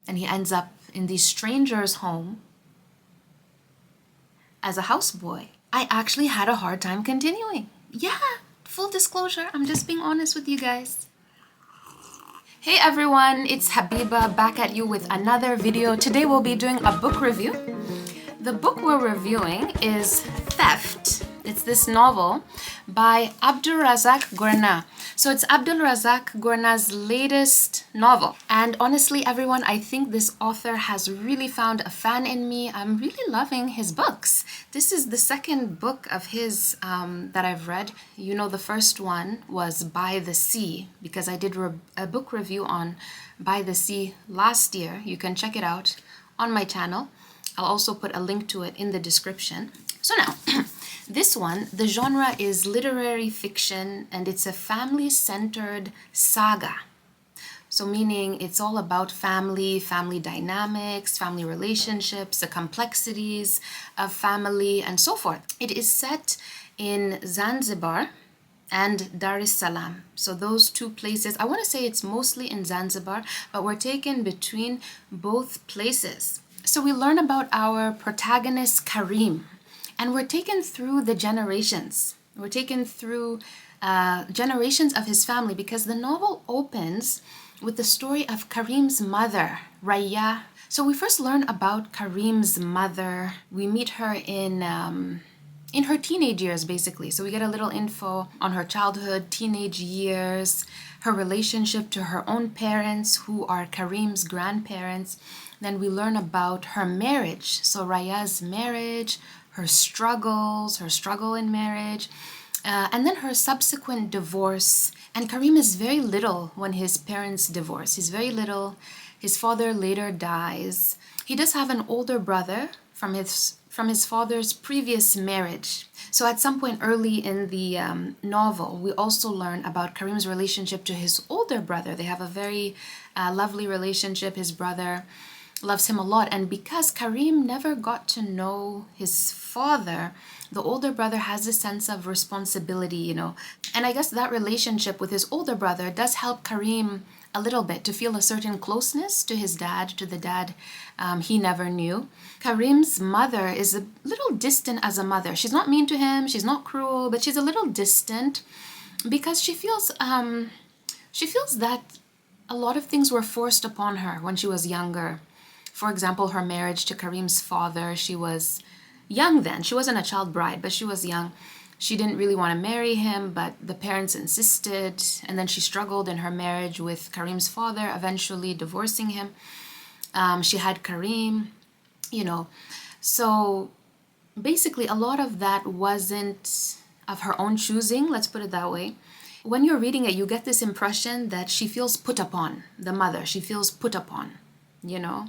and he ends up in these strangers' home as a houseboy. I actually had a hard time continuing. Yeah, full disclosure, I'm just being honest with you guys. Hey everyone, it's Habiba back at you with another video. Today we'll be doing a book review. The book we're reviewing is Theft. It's this novel by Abdulrazak Gurnah. So it's Abdulrazak Gurnah's latest novel. And honestly, everyone, I think this author has really found a fan in me. I'm really loving his books. This is the second book of his that I've read. You know, the first one was By the Sea, because I did a book review on By the Sea last year. You can check it out on my channel. I'll also put a link to it in the description. So now, this one, the genre is literary fiction, and it's a family-centered saga. So meaning it's all about family dynamics, family relationships, the complexities of family, and so forth. It is set in Zanzibar and Dar es Salaam. So those two places, I want to say it's mostly in Zanzibar, but we're taken between both places. So we learn about our protagonist, Karim, and we're taken through the generations. We're taken through generations of his family, because the novel opens with the story of Karim's mother, Raya. So we first learn about Karim's mother. We meet her in her teenage years, basically. So we get a little info on her childhood, teenage years, her relationship to her own parents, who are Karim's grandparents. Then we learn about her marriage. So Raya's marriage, her struggles, her struggle in marriage, and then her subsequent divorce. And Karim is very little when his parents divorce. He's very little. His father later dies. He does have an older brother from his father's previous marriage. So at some point early in the novel, we also learn about Karim's relationship to his older brother. They have a very lovely relationship. His brother loves him a lot, and because Karim never got to know his father, the older brother has a sense of responsibility, you know. And I guess that relationship with his older brother does help Karim a little bit to feel a certain closeness to his dad, to the dad he never knew. Karim's mother is a little distant as a mother. She's not mean to him, she's not cruel, but she's a little distant because she feels that a lot of things were forced upon her when she was younger. For example, her marriage to Karim's father. She was young then. She wasn't a child bride, but she was young. She didn't really want to marry him, but the parents insisted. And then she struggled in her marriage with Karim's father, eventually divorcing him. She had Karim, you know. So basically, a lot of that wasn't of her own choosing, let's put it that way. When you're reading it, you get this impression that she feels put upon, the mother. She feels put upon, you know.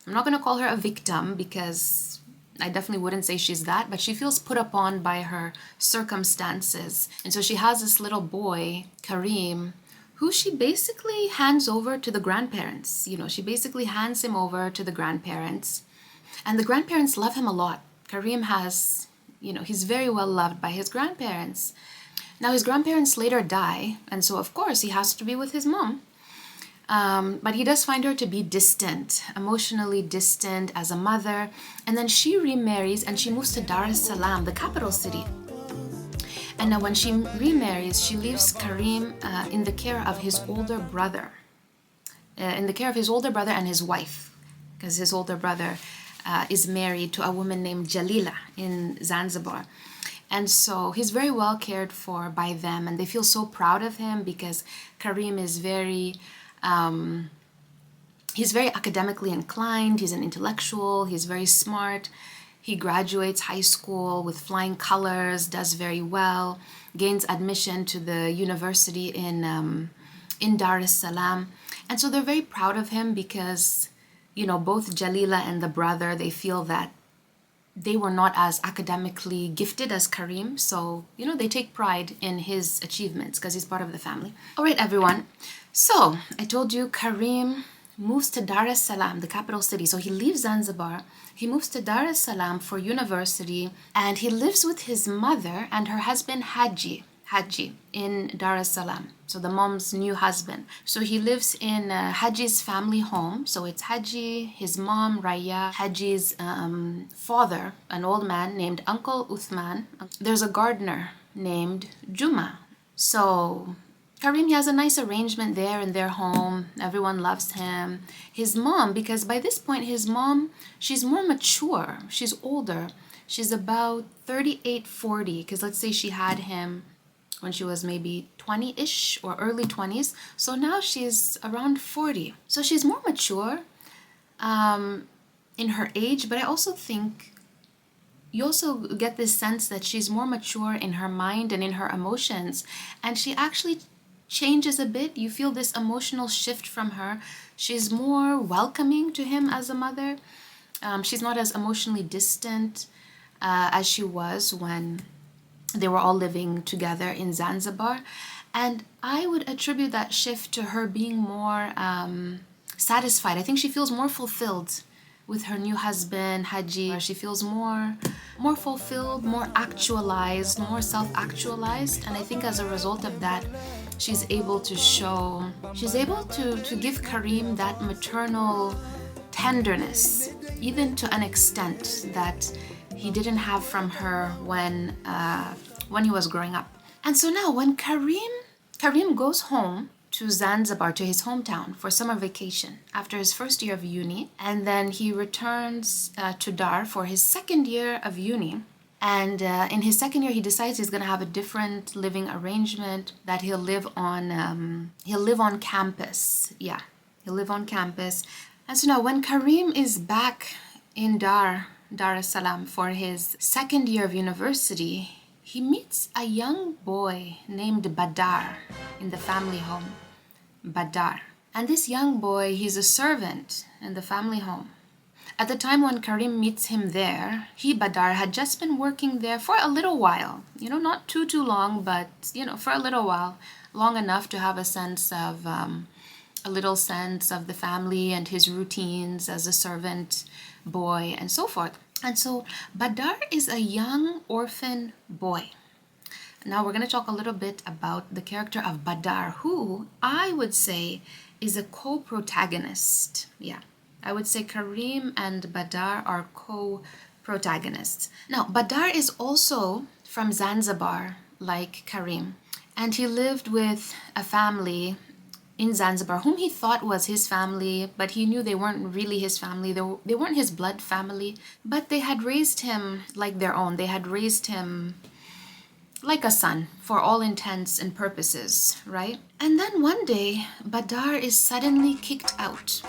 I'm not going to call her a victim because I definitely wouldn't say she's that, but she feels put upon by her circumstances. And so she has this little boy, Karim, who she basically hands over to the grandparents. You know, she basically hands him over to the grandparents. And the grandparents love him a lot. Karim has, you know, he's very well loved by his grandparents. Now his grandparents later die, and so of course he has to be with his mom. But he does find her to be distant, emotionally distant as a mother. And then she remarries and she moves to Dar es Salaam, the capital city. And now when she remarries, she leaves Karim in the care of his older brother. In the care of his older brother and his wife. Because his older brother is married to a woman named Jalila in Zanzibar. And so he's very well cared for by them. And they feel so proud of him because Karim is he's very academically inclined, he's an intellectual, he's very smart. He graduates high school with flying colors, does very well, gains admission to the university in Dar es Salaam. And so they're very proud of him because, you know, both Jalila and the brother, they feel that they were not as academically gifted as Karim. So, you know, they take pride in his achievements because he's part of the family. All right, everyone. So I told you Karim moves to Dar es Salaam, the capital city. So he leaves Zanzibar. He moves to Dar es Salaam for university, and he lives with his mother and her husband Haji. Haji in Dar es Salaam. So the mom's new husband. So he lives in Haji's family home. So it's Haji, his mom, Raya, Haji's father, an old man named Uncle Uthman. There's a gardener named Juma. So Karim, he has a nice arrangement there in their home. Everyone loves him. His mom, because by this point, his mom, she's more mature. She's older. She's about 38, 40, because let's say she had him when she was maybe 20-ish or early 20s. So now she's around 40. So she's more mature in her age, but I also think you also get this sense that she's more mature in her mind and in her emotions. And she actually changes a bit. You feel this emotional shift from her. She's more welcoming to him as a mother. She's not as emotionally distant as she was when they were all living together in Zanzibar. And I would attribute that shift to her being more satisfied. I think she feels more fulfilled with her new husband, Haji. She feels more fulfilled, more actualized, more self-actualized. And I think as a result of that, she's able to give Karim that maternal tenderness, even to an extent that he didn't have from her when he was growing up. And so now when Karim goes home to Zanzibar, to his hometown for summer vacation after his first year of uni, and then he returns to Dar for his second year of uni. And in his second year, he decides he's going to have a different living arrangement, that he'll live on campus. Yeah, he'll live on campus. And so now when Karim is back in Dar es Salaam for his second year of university, he meets a young boy named Badar in the family home. Badar. And this young boy, he's a servant in the family home. At the time when Karim meets him there, Badar, had just been working there for a little while. Not too long, but, for a little while. Long enough to have a little sense of the family and his routines as a servant boy and so forth. And so Badar is a young orphan boy. Now we're going to talk a little bit about the character of Badar, who I would say is a co-protagonist. Yeah, I would say Karim and Badar are co-protagonists. Now, Badar is also from Zanzibar, like Karim, and he lived with a family in Zanzibar whom he thought was his family, but he knew they weren't really his family. They weren't his blood family, but they had raised him like their own. They had raised him like a son for all intents and purposes, right? And then one day, Badar is suddenly kicked out.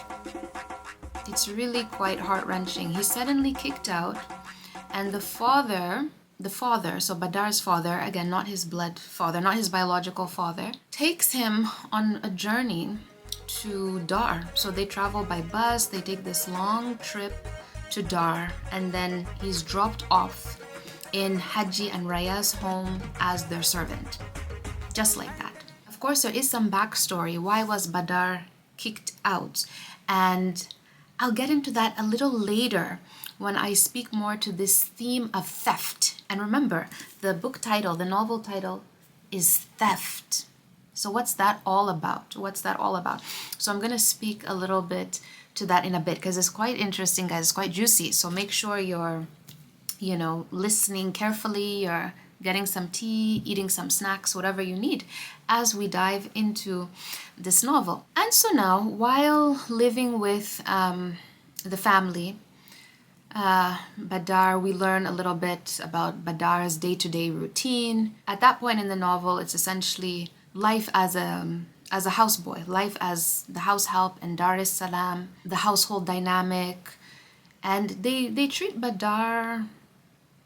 It's really quite heart-wrenching. He's suddenly kicked out, and the father, so Badar's father, again, not his blood father, not his biological father, takes him on a journey to Dar. So they travel by bus, they take this long trip to Dar, and then he's dropped off in Haji and Raya's home as their servant. Just like that. Of course, there is some backstory. Why was Badar kicked out? And I'll get into that a little later when I speak more to this theme of theft. And remember, the novel title is Theft. So what's that all about? So I'm going to speak a little bit to that in a bit, because it's quite interesting, guys. It's quite juicy. So make sure you're, listening carefully, you're getting some tea, eating some snacks, whatever you need, as we dive into this novel. And so now, while living with the family, Badar, we learn a little bit about Badar's day-to-day routine. At that point in the novel, it's essentially life as a houseboy, life as the house help in Dar es Salaam, the household dynamic. And they treat Badar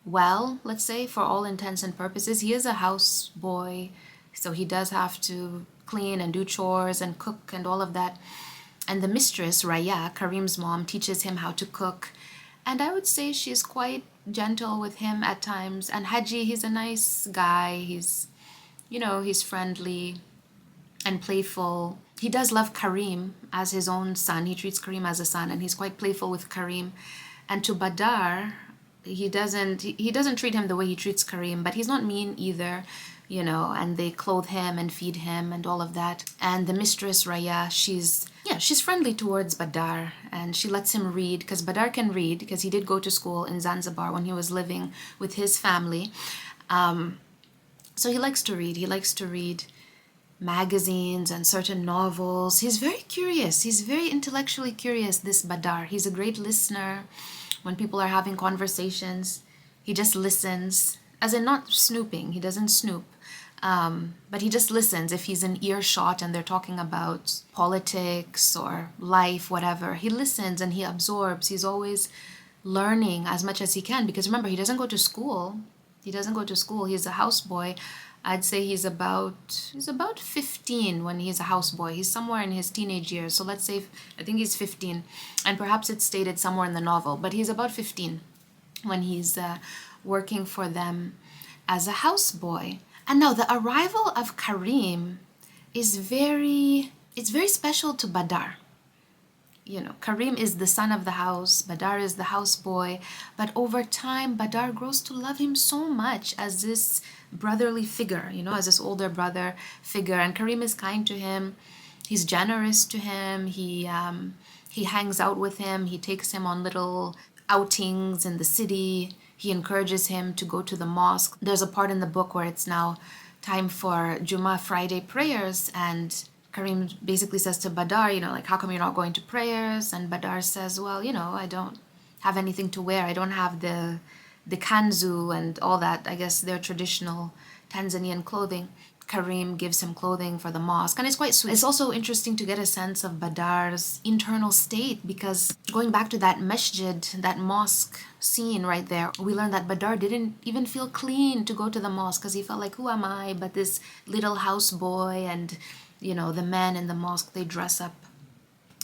well, let's say, for all intents and purposes. He is a houseboy, so he does have to clean and do chores and cook and all of that. And the mistress, Raya, Karim's mom, teaches him how to cook. And I would say she's quite gentle with him at times. And Haji, he's a nice guy. He's friendly and playful. He does love Karim as his own son. He treats Karim as a son, and he's quite playful with Karim. And to Badar, he doesn't treat him the way he treats Karim, but he's not mean either. and they clothe him and feed him and all of that. And the mistress, Raya, she's friendly towards Badar, and she lets him read, because Badar can read, because he did go to school in Zanzibar when he was living with his family. So he likes to read. He likes to read magazines and certain novels. He's very curious. He's very intellectually curious, this Badar. He's a great listener. When people are having conversations, he just listens, as in not snooping. He doesn't snoop. But he just listens. If he's in earshot and they're talking about politics or life, whatever, he listens and he absorbs. He's always learning as much as he can, because remember, he doesn't go to school. He's a houseboy. I'd say he's about 15 when he's a houseboy. He's somewhere in his teenage years. So let's say, I think he's 15. And perhaps it's stated somewhere in the novel, but he's about 15 when he's working for them as a houseboy. And now the arrival of Karim is very special to Badar. Karim is the son of the house, Badar is the houseboy, but over time, Badar grows to love him so much as this brotherly figure, as this older brother figure. And Karim is kind to him, he's generous to him, he hangs out with him, he takes him on little outings in the city, he encourages him to go to the mosque. There's a part in the book where it's now time for Jummah Friday prayers, and Karim basically says to Badar, like, how come you're not going to prayers? And Badar says, well, I don't have anything to wear. I don't have the kanzu and all that, I guess their traditional Tanzanian clothing. Karim gives him clothing for the mosque, and it's quite sweet. It's also interesting to get a sense of Badar's internal state, because going back to that masjid, that mosque scene right there, we learned that Badar didn't even feel clean to go to the mosque, because he felt like, who am I but this little houseboy? And the men in the mosque, they dress up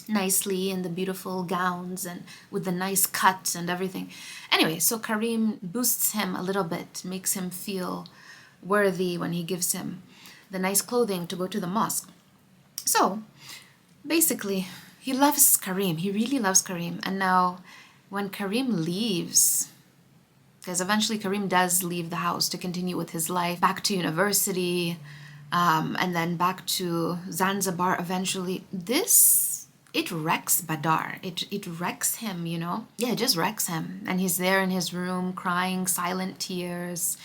nicely in the beautiful gowns and with the nice cuts and everything. Anyway, so Karim boosts him a little bit, makes him feel worthy when he gives him the nice clothing to go to the mosque. So basically, he loves Karim. He really loves Karim. And now when Karim leaves, because eventually Karim does leave the house to continue with his life, back to university, and then back to Zanzibar eventually, it wrecks Badar. It wrecks him, Yeah, it just wrecks him. And he's there in his room crying silent tears.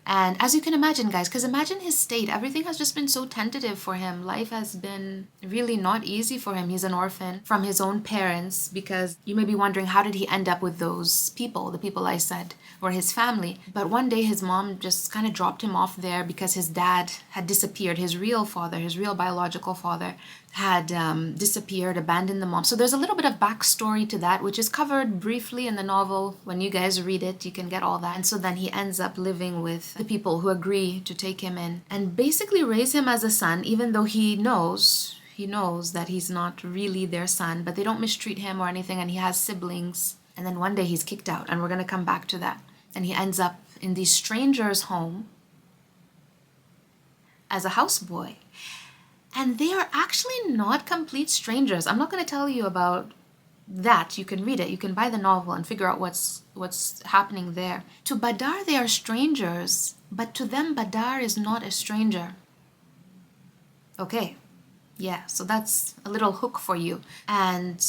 And as you can imagine, guys, because imagine his state. Everything has just been so tentative for him. Life has been really not easy for him. He's an orphan from his own parents, because you may be wondering, how did he end up with those people? The people I said were his family. But one day his mom just kind of dropped him off there because his dad had disappeared. His real father, his real biological father, had disappeared, abandoned the mom. So there's a little bit of backstory to that, which is covered briefly in the novel. When you guys read it, you can get all that. And so then he ends up living with the people who agree to take him in and basically raise him as a son, even though he knows that he's not really their son, but they don't mistreat him or anything, and he has siblings. And then one day he's kicked out, and we're going to come back to that. And he ends up in these strangers' home as a houseboy. And they are actually not complete strangers. I'm not going to tell you about that. You can read it. You can buy the novel and figure out what's happening there. To Badar, they are strangers, but to them, Badar is not a stranger. Okay. Yeah, so that's a little hook for you. And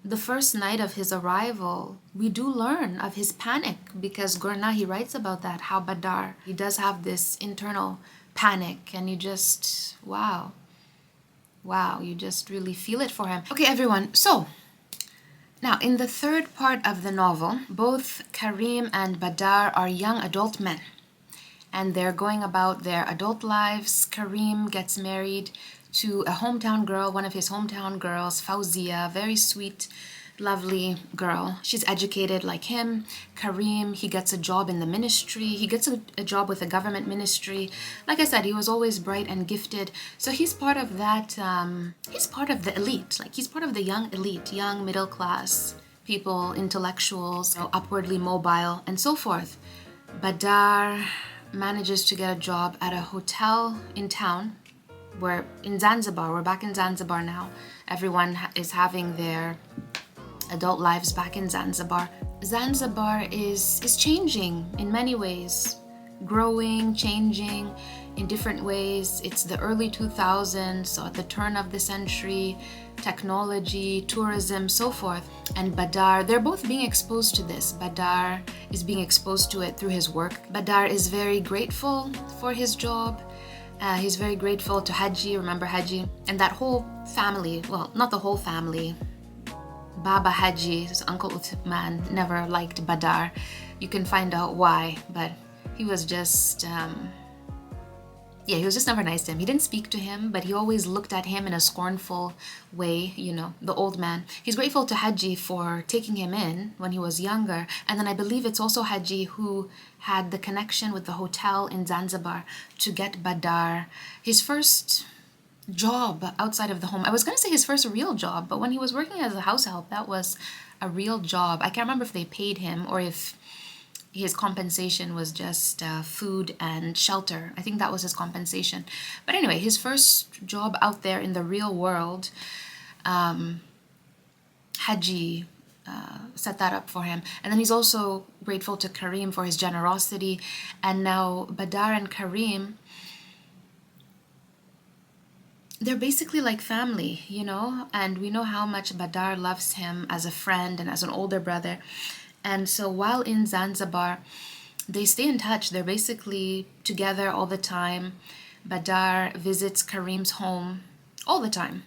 the first night of his arrival, we do learn of his panic, because Gurna, he writes about that, how Badar, he does have this internal panic, and you just, wow, you just really feel it for him. Okay, everyone, so now in the third part of the novel, both Karim and Badar are young adult men, and they're going about their adult lives. Karim gets married to a hometown girl, one of his hometown girls, Fauzia, very sweet, lovely girl. She's educated like him. Karim, he gets a job in the ministry. He gets a job with a government ministry. Like I said, he was always bright and gifted. So he's part of that, he's part of the elite. Like, he's part of the young elite, young middle class people, intellectuals, upwardly mobile, and so forth. Badar manages to get a job at a hotel in town. We're in Zanzibar. We're back in Zanzibar now. Everyone is having their adult lives back in Zanzibar. Zanzibar is changing in many ways. growing, changing in different ways. It's the early 2000s, so at the turn of the century, technology, tourism, so forth. And Badar, they're both being exposed to this. Badar is being exposed to it through his work. Badar is very grateful for his job. He's very grateful to Haji, remember Haji? And that whole family, well, not the whole family. Baba Haji, his uncle Uthman, never liked Badar. You can find out why, but he was just, he was just never nice to him. He didn't speak to him, but he always looked at him in a scornful way, you know, the old man. He's grateful to Haji for taking him in when he was younger. And then I believe it's also Haji who had the connection with the hotel in Zanzibar to get Badar his first job outside of the home. I was going to say his first real job, but when he was working as a house help, that was a real job. I can't remember if they paid him or if his compensation was just food and shelter. I think that was his compensation. But anyway, his first job out there in the real world, Haji set that up for him. And then he's also grateful to Karim for his generosity. And now Badar and Karim, they're basically like family, you know? And we know how much Badar loves him as a friend and as an older brother. And so while in Zanzibar, they stay in touch. They're basically together all the time. Badar visits Karim's home all the time.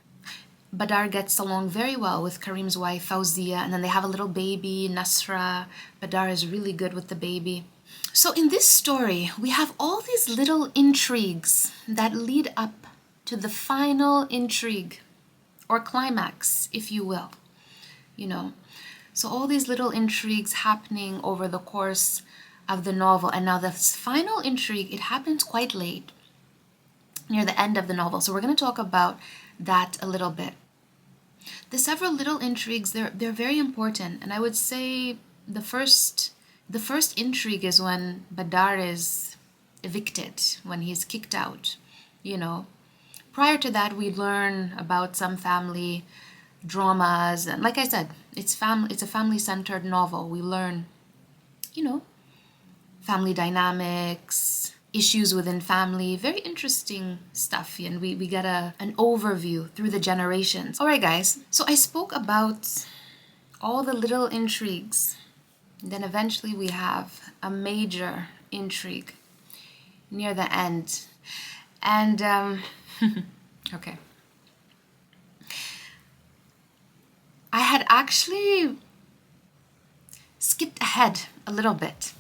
Badar gets along very well with Karim's wife, Fawzia, and then they have a little baby, Nasra. Badar is really good with the baby. So in this story, we have all these little intrigues that lead up to the final intrigue, or climax, if you will, you know. So all these little intrigues happening over the course of the novel. And now the final intrigue, it happens quite late, near the end of the novel. So we're going to talk about that a little bit. The several little intrigues, they're very important. And I would say the first intrigue is when Badar is evicted, when he's kicked out, you know. Prior to that, we learn about some family dramas, and like I said, it's a family-centered novel. We learn, you know, family dynamics, issues within family, very interesting stuff, and we get an overview through the generations. All right, guys, so I spoke about all the little intrigues. Then eventually we have a major intrigue near the end. And okay, I had actually skipped ahead a little bit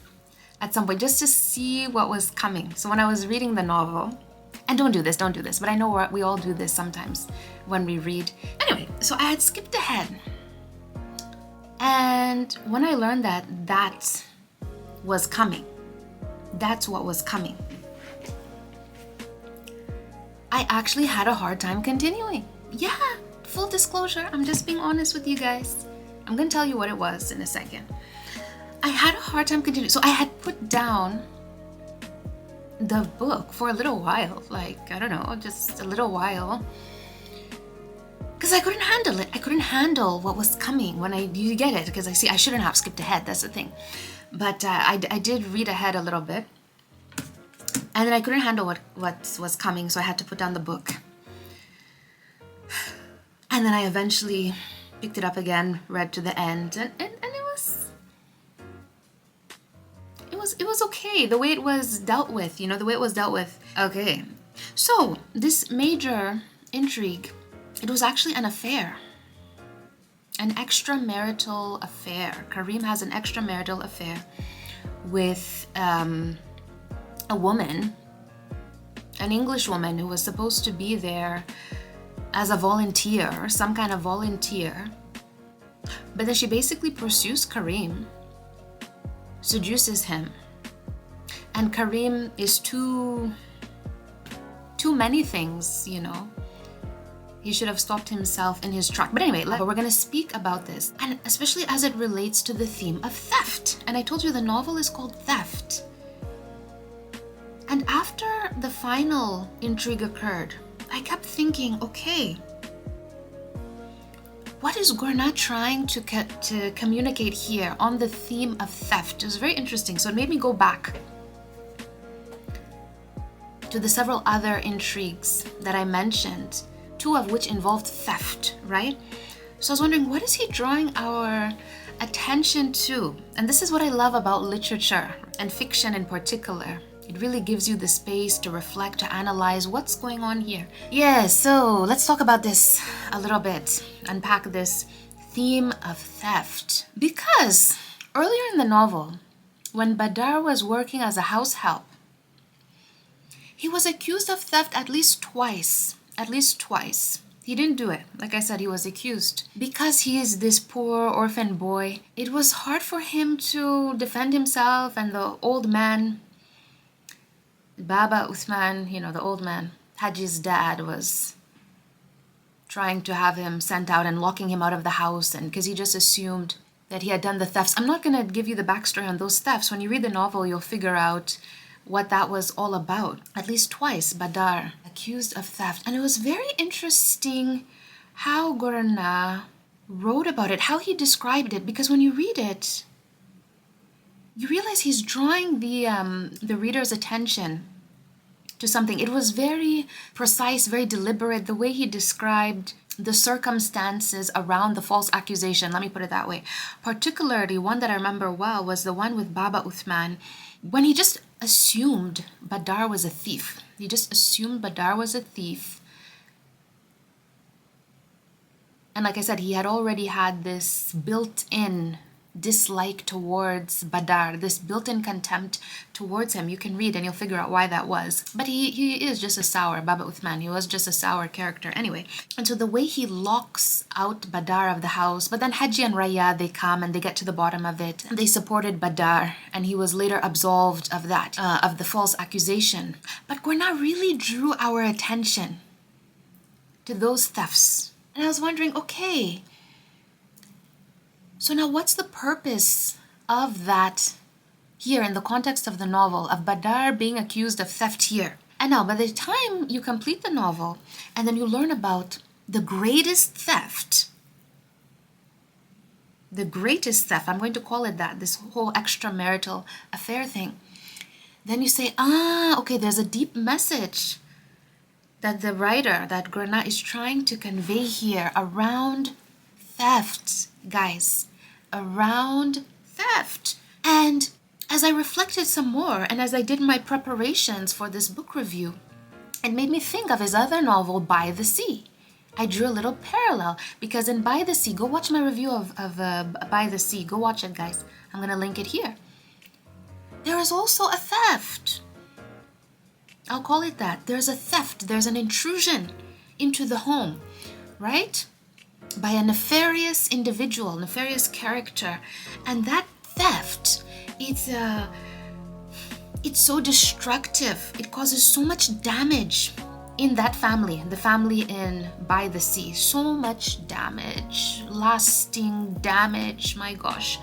at some point just to see what was coming. So when I was reading the novel, and don't do this, but I know we all do this sometimes when we read. Anyway, so I had skipped ahead. And when I learned that was coming, that's what was coming, I actually had a hard time continuing. Yeah, full disclosure, I'm just being honest with you guys. I'm gonna tell you what it was in a second. I had a hard time continuing. So I had put down the book for a little while, like, I don't know, just a little while, because I couldn't handle it. I couldn't handle what was coming you get it, because I shouldn't have skipped ahead, that's the thing. But I did read ahead a little bit. And then I couldn't handle what was coming, so I had to put down the book. And then I eventually picked it up again, read to the end, and it was okay. The way it was dealt with, you know, the way it was dealt with. Okay, so this major intrigue, it was actually an affair. An extramarital affair. Karim has an extramarital affair with a woman, an English woman who was supposed to be there as a volunteer, some kind of volunteer. But then she basically pursues Karim, seduces him. And Karim is too many things, you know. He should have stopped himself in his track. But anyway, we're going to speak about this, and especially as it relates to the theme of theft. And I told you the novel is called Theft. And after the final intrigue occurred, I kept thinking, okay, what is Gurna trying to communicate here on the theme of theft? It was very interesting. So it made me go back to the several other intrigues that I mentioned, two of which involved theft, right? So I was wondering, what is he drawing our attention to? And this is what I love about literature and fiction in particular. It really gives you the space to reflect, to analyze what's going on here. Yeah, so let's talk about this a little bit, unpack this theme of theft. Because earlier in the novel, when Badar was working as a house help, he was accused of theft at least twice. At least twice. He didn't do it. Like I said, he was accused. Because he is this poor orphan boy, it was hard for him to defend himself, and the old man, Baba Uthman, the old man, Haji's dad, was trying to have him sent out and locking him out of the house, and because he just assumed that he had done the thefts. I'm not going to give you the backstory on those thefts. When you read the novel, you'll figure out what that was all about. At least twice, Badar accused of theft. And it was very interesting how Gurna wrote about it, how he described it, because when you read it, you realize he's drawing the reader's attention to something. It was very precise, very deliberate, the way he described the circumstances around the false accusation. Let me put it that way. Particularly, one that I remember well was the one with Baba Uthman, when he just assumed Badar was a thief. He just assumed Badar was a thief. And like I said, he had already had this built-in dislike towards Badar, this built-in contempt towards him. You can read and you'll figure out why that was. But he is just a sour, Baba Uthman, he was just a sour character anyway. And so the way he locks out Badar of the house, but then Haji and Raya, they come and they get to the bottom of it. And they supported Badar, and he was later absolved of that, of the false accusation. But Gurna really drew our attention to those thefts. And I was wondering, okay, so now what's the purpose of that here in the context of the novel, of Badar being accused of theft here? And now by the time you complete the novel and then you learn about the greatest theft, I'm going to call it that, this whole extramarital affair thing, then you say, okay, there's a deep message that the writer, that Gurna, is trying to convey here around theft, guys, around theft. And as I reflected some more, and as I did my preparations for this book review, it made me think of his other novel, By the Sea. I drew a little parallel, because in By the Sea, go watch my review of By the Sea. Go watch it, guys. I'm going to link it here. There is also a theft. I'll call it that. There's a theft. There's an intrusion into the home, right? By a nefarious individual, nefarious character. And that theft, it's so destructive. It causes so much damage in that family, the family in By the Sea. So much damage, lasting damage, my gosh.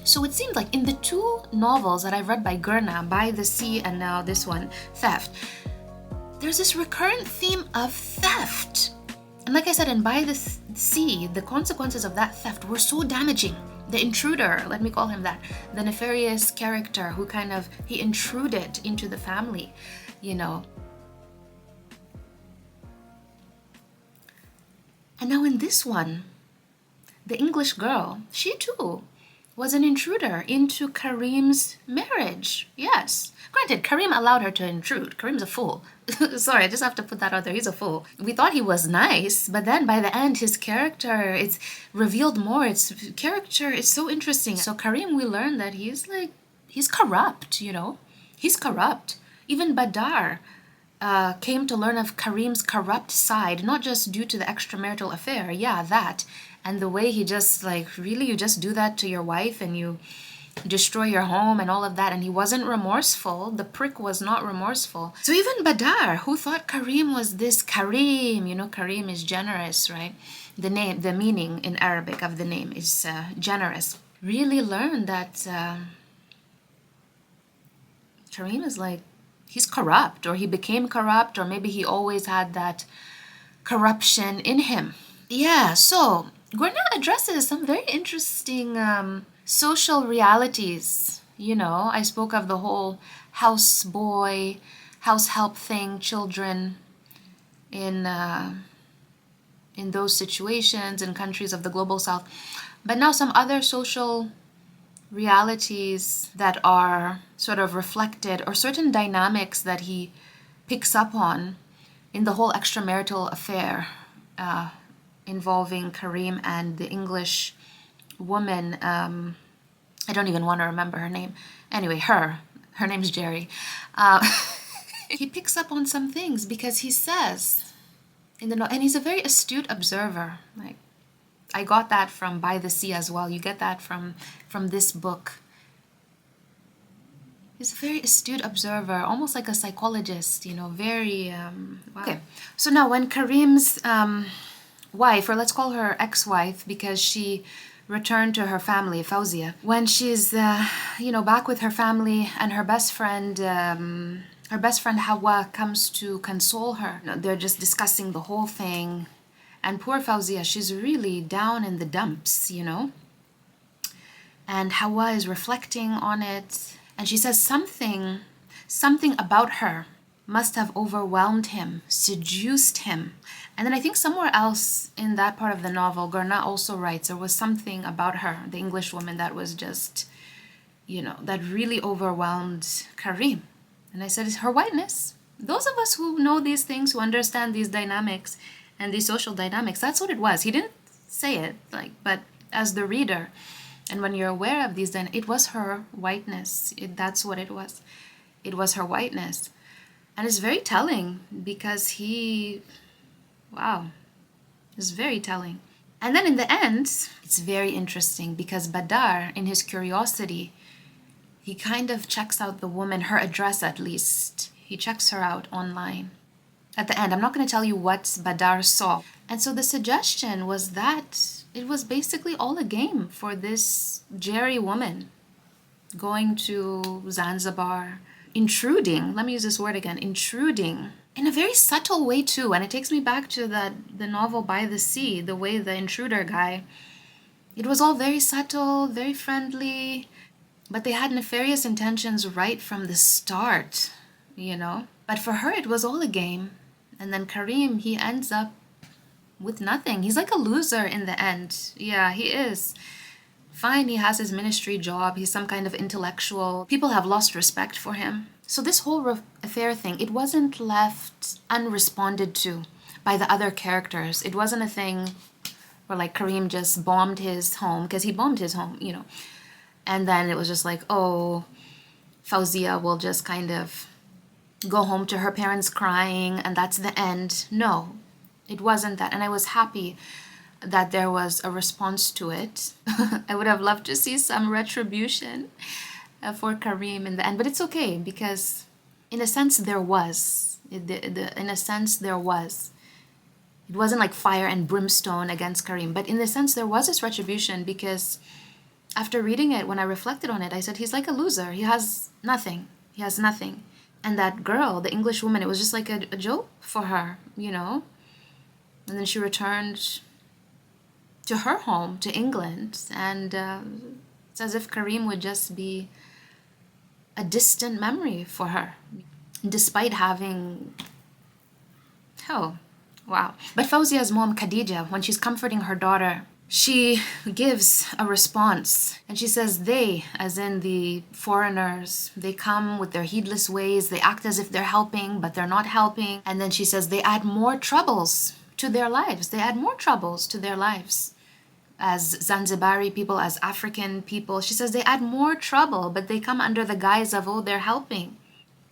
So it seemed like in the two novels that I've read by Gurna, By the Sea and now this one, Theft, there's this recurrent theme of theft. And like I said, in By the Sea, the consequences of that theft were so damaging. The intruder, let me call him that, the nefarious character who he intruded into the family, And now in this one, the English girl, she too was an intruder into Karim's marriage. Yes. Granted, Karim allowed her to intrude. Karim's a fool. Sorry, I just have to put that out there. He's a fool. We thought he was nice, but then by the end, his character, it's revealed more. Its character is so interesting. So Karim, we learned that he's corrupt, He's corrupt. Even Badar came to learn of Karim's corrupt side, not just due to the extramarital affair. Yeah, that. And the way he just really, you just do that to your wife and you destroy your home and all of that. And he wasn't remorseful. The prick was not remorseful. So even Badar, who thought Karim was this Karim, Karim is generous, right? The name, the meaning in Arabic of the name is generous. Really learned that Karim is he's corrupt, or he became corrupt, or maybe he always had that corruption in him. Yeah, so Gurna addresses some very interesting social realities, I spoke of the whole house boy, house help thing, children in those situations in countries of the global south. But now some other social realities that are sort of reflected, or certain dynamics that he picks up on in the whole extramarital affair involving Karim and the English woman. I don't even want to remember her name. Anyway, her name's Jerry. He picks up on some things because he says and he's a very astute observer. Like, I got that from By the Sea as well. You get that from this book. He's a very astute observer, almost like a psychologist, very... Wow. Okay, so now when Karim's wife, or let's call her ex-wife, because she returned to her family, Fawzia, when she's, back with her family, and her best friend Hawa comes to console her. They're just discussing the whole thing. And poor Fawzia, she's really down in the dumps, And Hawa is reflecting on it. And she says something about her must have overwhelmed him, seduced him. And then I think somewhere else in that part of the novel, Gurna also writes there was something about her, the English woman, that was just, that really overwhelmed Karim. And I said, it's her whiteness. Those of us who know these things, who understand these dynamics and these social dynamics, that's what it was. He didn't say it, but as the reader, and when you're aware of these, then it was her whiteness. That's what it was. It was her whiteness. And it's very telling because it's very telling. And then in the end, it's very interesting because Badar, in his curiosity, he kind of checks out the woman, her address at least. He checks her out online. At the end, I'm not going to tell you what Badar saw. And so the suggestion was that it was basically all a game for this Jerry woman going to Zanzibar, intruding, let me use this word again, intruding, in a very subtle way too. And it takes me back to the novel By the Sea, the way the intruder guy, it was all very subtle, very friendly, but they had nefarious intentions right from the start, But for her, it was all a game. And then Karim, he ends up with nothing. He's like a loser in the end. Yeah, he is. Fine, he has his ministry job. He's some kind of intellectual. People have lost respect for him. So this whole affair thing, it wasn't left unresponded to by the other characters. It wasn't a thing where like Karim just bombed his home, because he bombed his home, And then it was just like, oh, Fawzia will just kind of go home to her parents crying and that's the end. No, it wasn't that. And I was happy that there was a response to it. I would have loved to see some retribution for Karim in the end, but it's okay because in a sense there was. In a sense there was. It wasn't like fire and brimstone against Karim, but in a sense there was this retribution because after reading it, when I reflected on it, I said, he's like a loser. He has nothing. He has nothing. And that girl, the English woman, it was just like a joke for her, And then she returned to her home, to England. And it's as if Karim would just be a distant memory for her, despite having... Oh, wow. But Fawzia's mom, Khadija, when she's comforting her daughter, she gives a response and she says they, as in the foreigners, they come with their heedless ways, they act as if they're helping, but they're not helping. And then she says they add more troubles to their lives. They add more troubles to their lives. As Zanzibari people, as African people, she says they add more trouble, but they come under the guise of, oh, they're helping.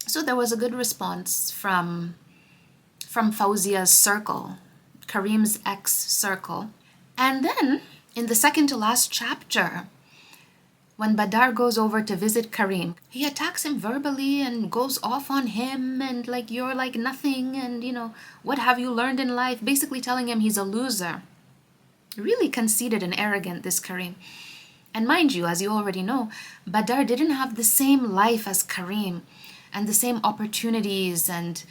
So there was a good response from Fawzia's circle, Karim's ex-circle. And then, in the second to last chapter, when Badar goes over to visit Karim, he attacks him verbally and goes off on him and like, you're like nothing and, what have you learned in life? Basically telling him he's a loser. Really conceited and arrogant, this Karim. And mind you, as you already know, Badar didn't have the same life as Karim and the same opportunities and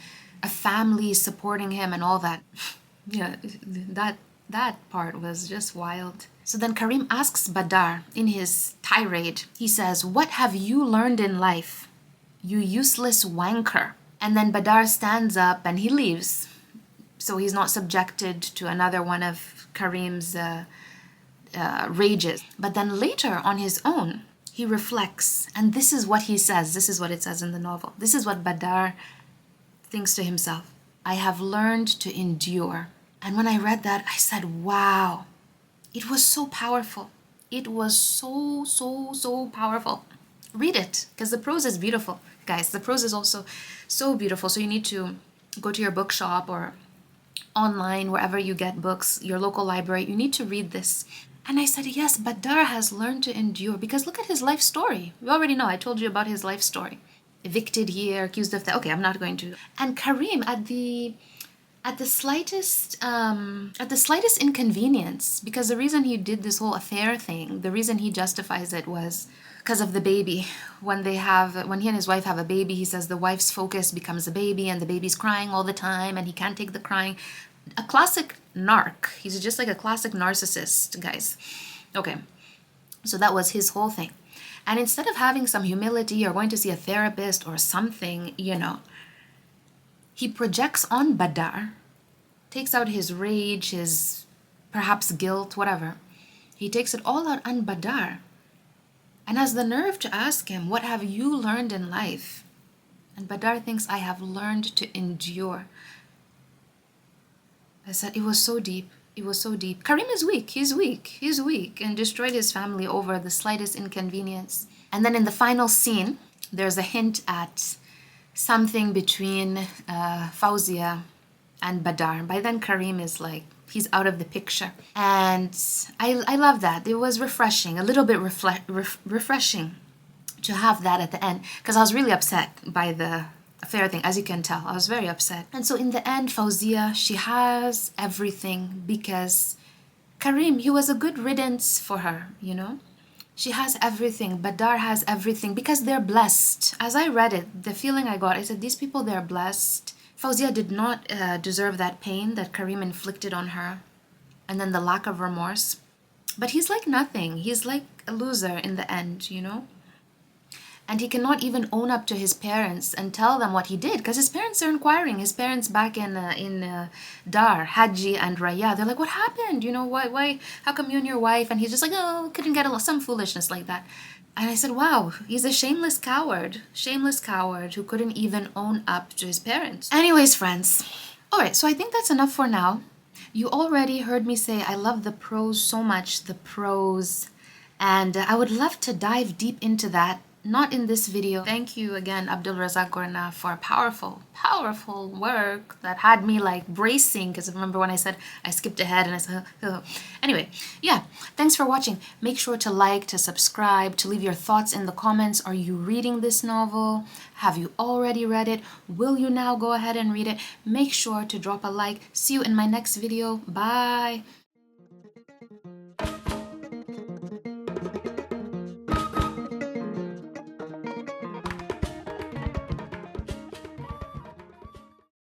a family supporting him and all that. Yeah, That part was just wild. So then Karim asks Badar in his tirade, he says, "What have you learned in life, you useless wanker?" And then Badar stands up and he leaves. So he's not subjected to another one of Karim's rages. But then later on his own, he reflects. And this is what he says. This is what it says in the novel. This is what Badar thinks to himself. "I have learned to endure." And when I read that, I said, wow, it was so powerful. It was so powerful. Read it, because the prose is beautiful. Guys, the prose is also so beautiful. So you need to go to your bookshop or online, wherever you get books, your local library. You need to read this. And I said, yes, Badar has learned to endure, because look at his life story. We already know, I told you about his life story. Evicted here, accused of that. Okay, I'm not going to. And Karim, at the slightest inconvenience, because the reason he did this whole affair thing, the reason he justifies it was because of the baby. When he and his wife have a baby, he says the wife's focus becomes the baby, and the baby's crying all the time, and he can't take the crying. A classic narc. He's just like a classic narcissist, guys. Okay, so that was his whole thing. And instead of having some humility or going to see a therapist or something, he projects on Badar, takes out his rage, his perhaps guilt, whatever. He takes it all out on Badar and has the nerve to ask him, "What have you learned in life?" And Badar thinks, "I have learned to endure." I said, it was so deep. It was so deep. Karim is weak. He's weak, and destroyed his family over the slightest inconvenience. And then in the final scene, there's a hint at something between Fawzia and Badar. By then, Karim is like, he's out of the picture. And I love that. It was refreshing, a little bit refreshing to have that at the end, because I was really upset by the affair thing, as you can tell. I was very upset. And so in the end, Fawzia, she has everything because Karim, he was a good riddance for her, She has everything. Badar has everything because they're blessed. As I read it, the feeling I got, I said, these people, they're blessed. Fawzia did not deserve that pain that Karim inflicted on her, and then the lack of remorse. But he's like nothing. He's like a loser in the end, And he cannot even own up to his parents and tell them what he did, because his parents are inquiring. His parents back in Dar, Haji and Raya, they're like, "What happened? Why? How come you and your wife?" And he's just like, "Oh, couldn't get some foolishness like that." And I said, wow, he's a shameless coward who couldn't even own up to his parents. Anyways, friends. All right, so I think that's enough for now. You already heard me say I love the prose so much, the prose, and I would love to dive deep into that. Not in this video. Thank you again, Abdul Razak Gorna, for powerful work that had me like bracing, because remember when I said I skipped ahead and I said, oh. Anyway, yeah, thanks for watching. Make sure to like, to subscribe, to leave your thoughts in the comments. Are you reading this novel? Have you already read it? Will you now go ahead and read it? Make sure to drop a like. See you in my next video. Bye.